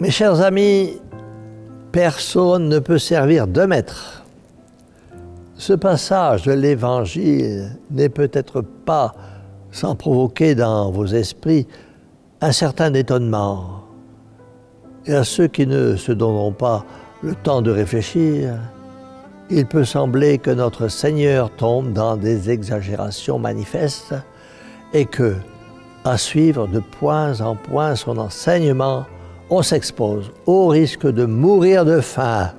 Mes chers amis, personne ne peut servir deux maîtres. Ce passage de l'Évangile n'est peut-être pas sans provoquer dans vos esprits un certain étonnement. Et à ceux qui ne se donneront pas le temps de réfléchir, il peut sembler que notre Seigneur tombe dans des exagérations manifestes et que, à suivre de point en point son enseignement, on s'expose au risque de mourir de faim,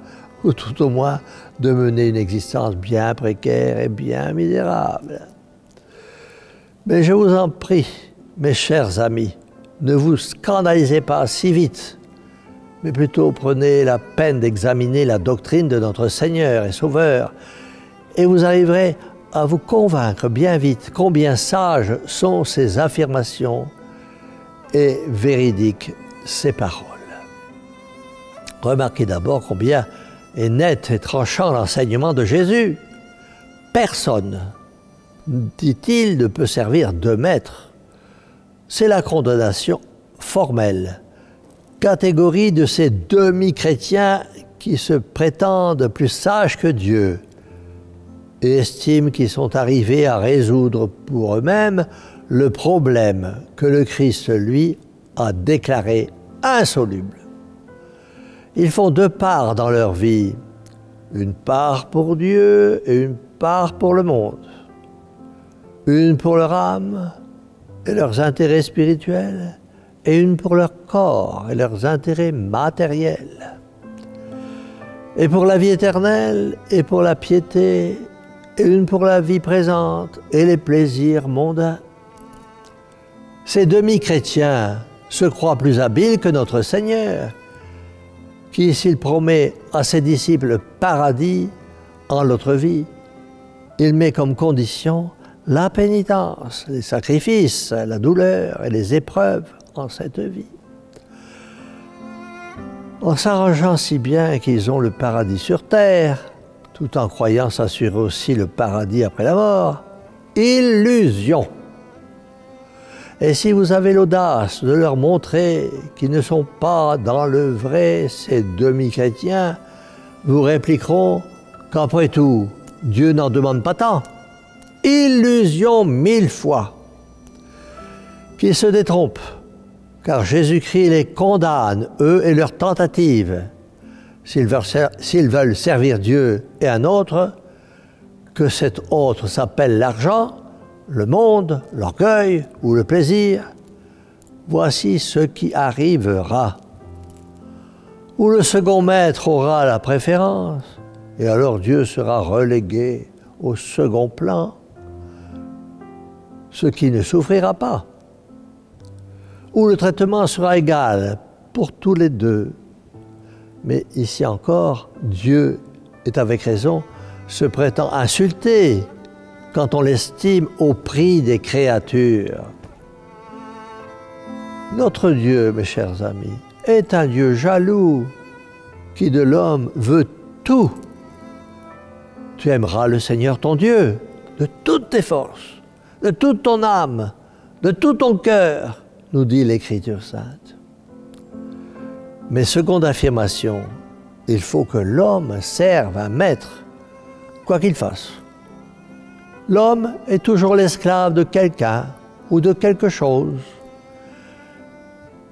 ou tout au moins de mener une existence bien précaire et bien misérable. Mais je vous en prie, mes chers amis, ne vous scandalisez pas si vite, mais plutôt prenez la peine d'examiner la doctrine de notre Seigneur et Sauveur, et vous arriverez à vous convaincre bien vite combien sages sont ses affirmations et véridiques ses paroles. Remarquez d'abord combien est net et tranchant l'enseignement de Jésus. Personne, dit-il, ne peut servir deux maîtres. C'est la condamnation formelle, catégorie de ces demi-chrétiens qui se prétendent plus sages que Dieu et estiment qu'ils sont arrivés à résoudre pour eux-mêmes le problème que le Christ, lui, a déclaré insoluble. Ils font deux parts dans leur vie, une part pour Dieu et une part pour le monde, une pour leur âme et leurs intérêts spirituels, et une pour leur corps et leurs intérêts matériels, et pour la vie éternelle et pour la piété, et une pour la vie présente et les plaisirs mondains. Ces demi-chrétiens se croient plus habiles que notre Seigneur, qui, s'il promet à ses disciples le paradis en l'autre vie, il met comme condition la pénitence, les sacrifices, la douleur et les épreuves en cette vie. En s'arrangeant si bien qu'ils ont le paradis sur terre, tout en croyant s'assurer aussi le paradis après la mort, illusion! Et si vous avez l'audace de leur montrer qu'ils ne sont pas dans le vrai, ces demi-chrétiens, vous répliqueront qu'après tout, Dieu n'en demande pas tant. Illusion 1000 fois! Qu'ils se détrompent, car Jésus-Christ les condamne, eux et leurs tentatives, s'ils veulent servir Dieu et un autre, que cet autre s'appelle l'argent, le monde, l'orgueil ou le plaisir. Voici ce qui arrivera. Ou le second maître aura la préférence, et alors Dieu sera relégué au second plan, ce qui ne souffrira pas. Où le traitement sera égal pour tous les deux. Mais ici encore, Dieu est avec raison, se prétend insulté quand on l'estime au prix des créatures. Notre Dieu, mes chers amis, est un Dieu jaloux qui de l'homme veut tout. Tu aimeras le Seigneur ton Dieu de toutes tes forces, de toute ton âme, de tout ton cœur, nous dit l'Écriture sainte. Mais seconde affirmation, il faut que l'homme serve un maître, quoi qu'il fasse. L'homme est toujours l'esclave de quelqu'un ou de quelque chose.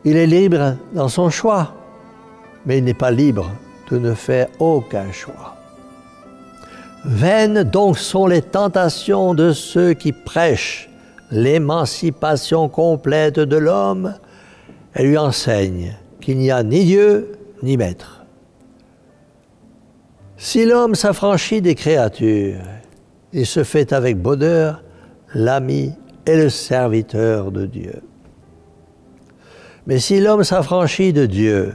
Il est libre dans son choix, mais il n'est pas libre de ne faire aucun choix. Vaines donc sont les tentations de ceux qui prêchent l'émancipation complète de l'homme et lui enseignent qu'il n'y a ni Dieu ni maître. Si l'homme s'affranchit des créatures, il se fait avec bonheur l'ami et le serviteur de Dieu. Mais si l'homme s'affranchit de Dieu,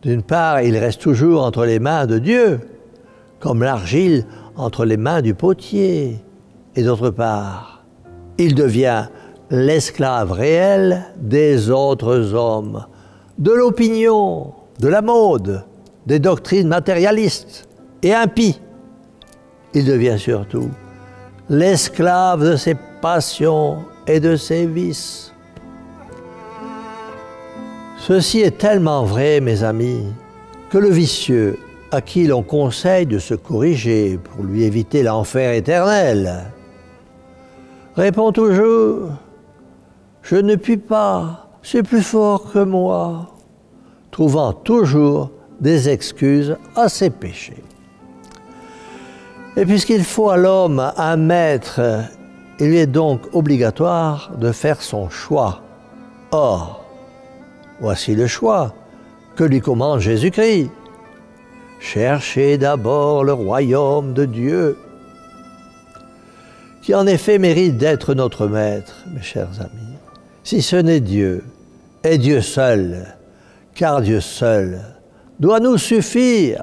d'une part, il reste toujours entre les mains de Dieu, comme l'argile entre les mains du potier, et d'autre part, il devient l'esclave réel des autres hommes, de l'opinion, de la mode, des doctrines matérialistes et impies. Il devient surtout l'esclave de ses passions et de ses vices. Ceci est tellement vrai, mes amis, que le vicieux, à qui l'on conseille de se corriger pour lui éviter l'enfer éternel, répond toujours « Je ne puis pas, c'est plus fort que moi », trouvant toujours des excuses à ses péchés. Et puisqu'il faut à l'homme un maître, il lui est donc obligatoire de faire son choix. Or, voici le choix que lui commande Jésus-Christ. Cherchez d'abord le royaume de Dieu, qui en effet mérite d'être notre maître, mes chers amis. Si ce n'est Dieu, et Dieu seul, car Dieu seul doit nous suffire.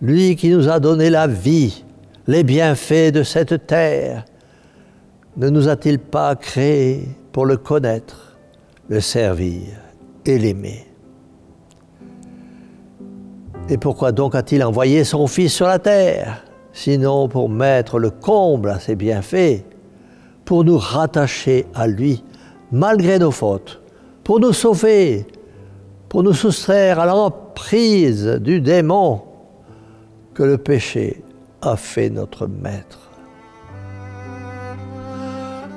Lui qui nous a donné la vie, les bienfaits de cette terre, ne nous a-t-il pas créés pour le connaître, le servir et l'aimer? Et pourquoi donc a-t-il envoyé son Fils sur la terre, sinon pour mettre le comble à ses bienfaits, pour nous rattacher à lui, malgré nos fautes, pour nous sauver, pour nous soustraire à l'emprise du démon que le péché a fait notre maître.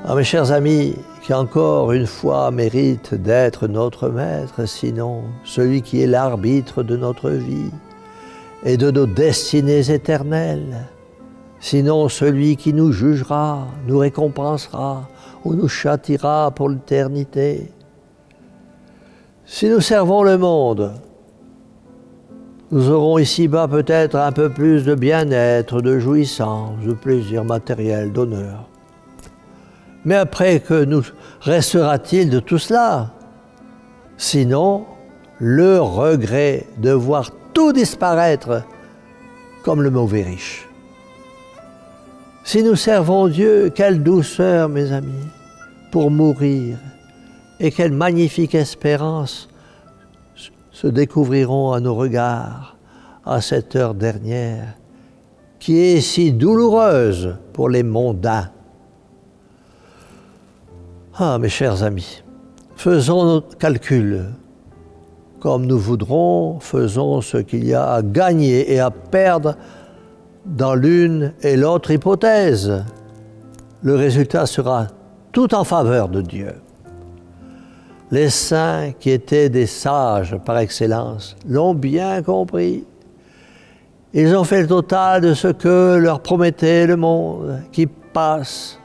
Ah, mes chers amis, qui encore une fois mérite d'être notre maître, sinon celui qui est l'arbitre de notre vie et de nos destinées éternelles, sinon celui qui nous jugera, nous récompensera ou nous châtiera pour l'éternité. Si nous servons le monde, nous aurons ici-bas peut-être un peu plus de bien-être, de jouissance, de plaisir matériel, d'honneur. Mais après, que nous restera-t-il de tout cela? Sinon, le regret de voir tout disparaître comme le mauvais riche. Si nous servons Dieu, quelle douceur, mes amis, pour mourir, et quelle magnifique espérance se découvriront à nos regards à cette heure dernière, qui est si douloureuse pour les mondains. Ah, mes chers amis, faisons nos calculs. Comme nous voudrons, faisons ce qu'il y a à gagner et à perdre dans l'une et l'autre hypothèse. Le résultat sera tout en faveur de Dieu. Les saints, qui étaient des sages par excellence, l'ont bien compris. Ils ont fait le total de ce que leur promettait le monde qui passe.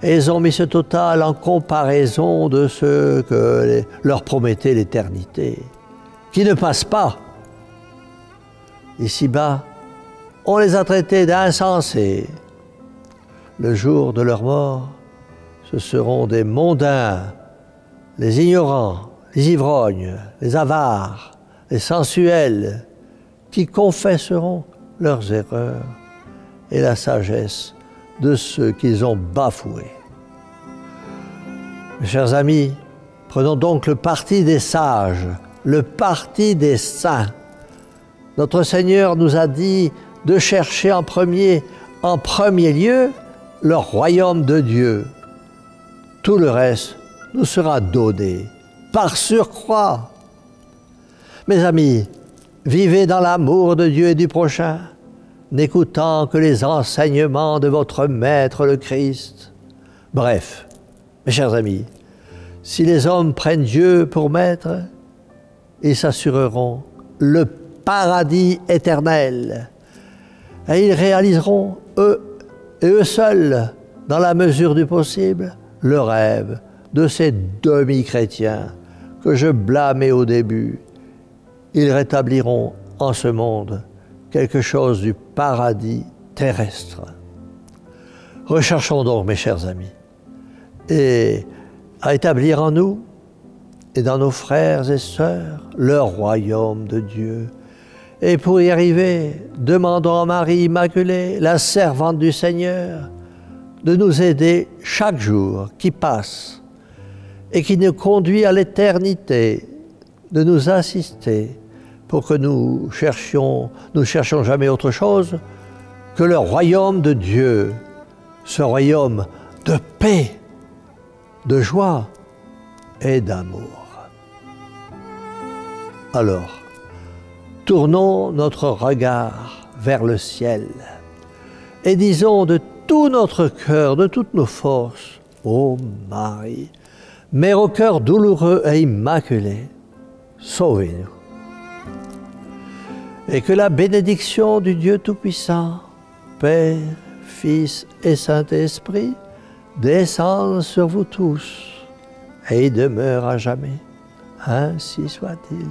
Et ils ont mis ce total en comparaison de ce que leur promettait l'éternité, qui ne passe pas. Ici-bas, on les a traités d'insensés. Le jour de leur mort, ce seront des mondains, les ignorants, les ivrognes, les avares, les sensuels, qui confesseront leurs erreurs et la sagesse de ceux qu'ils ont bafoués. Mes chers amis, prenons donc le parti des sages, le parti des saints. Notre Seigneur nous a dit de chercher en premier lieu, le royaume de Dieu. Tout le reste nous sera donné par surcroît. Mes amis, vivez dans l'amour de Dieu et du prochain, n'écoutant que les enseignements de votre Maître le Christ. Bref, mes chers amis, si les hommes prennent Dieu pour maître, ils s'assureront le paradis éternel. Et ils réaliseront, eux seuls, dans la mesure du possible, le rêve de ces demi-chrétiens que je blâmais au début. Ils rétabliront en ce monde quelque chose du paradis terrestre. Recherchons donc, mes chers amis, et à établir en nous et dans nos frères et sœurs le royaume de Dieu. Et pour y arriver, demandons à Marie Immaculée, la servante du Seigneur, de nous aider chaque jour qui passe et qui nous conduit à l'éternité, de nous assister pour que nous cherchions jamais autre chose que le royaume de Dieu, ce royaume de paix, de joie et d'amour. Alors, tournons notre regard vers le ciel et disons de tout notre cœur, de toutes nos forces, ô Marie, Mère au cœur douloureux et immaculé, sauvez-nous. Et que la bénédiction du Dieu Tout-Puissant, Père, Fils et Saint-Esprit, descende sur vous tous et demeure à jamais. Ainsi soit-il.